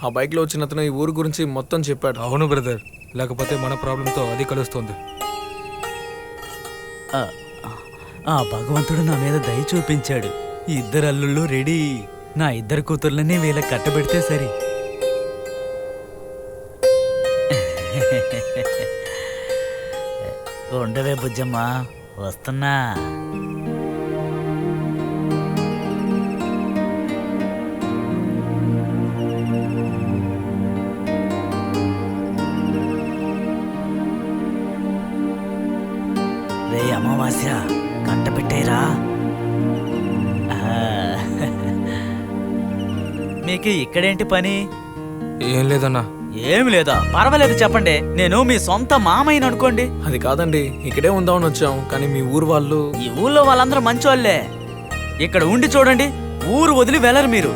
ఆ బైక్లో వచ్చిన అతను ఈ ఊరు గురించి మొత్తం చెప్పాడు. అవును బ్రదర్, లేకపోతే మన ప్రాబ్లంతో అది కలుస్తుంది. ఆ భగవంతుడు నా మీద దయ చూపించాడు. ఇద్దరు అల్లుళ్ళు రెడీ. నా ఇద్దరు కూతుర్లని వీళ్ళకి కట్టబెడితే సరి. ఉండవే బుజ్జమ్మ, వస్తున్నా. రే అమావాస్య, కట్టబెట్టేరా. మీకు ఇక్కడేంటి పని? ఏం లేదన్నా. ఏమి లేదా? పర్వాలేదు చెప్పండి, నేను మీ సొంత మామయ్యని అనుకోండి. అది కాదండి, ఇక్కడే ఉందామని వచ్చాం, కానీ మీ ఊరు వాళ్ళు. ఈ ఊళ్ళో వాళ్ళందరూ మంచోళ్ళే. ఇక్కడ ఉండి చూడండి, ఊరు వదిలి వెళ్ళరు మీరు.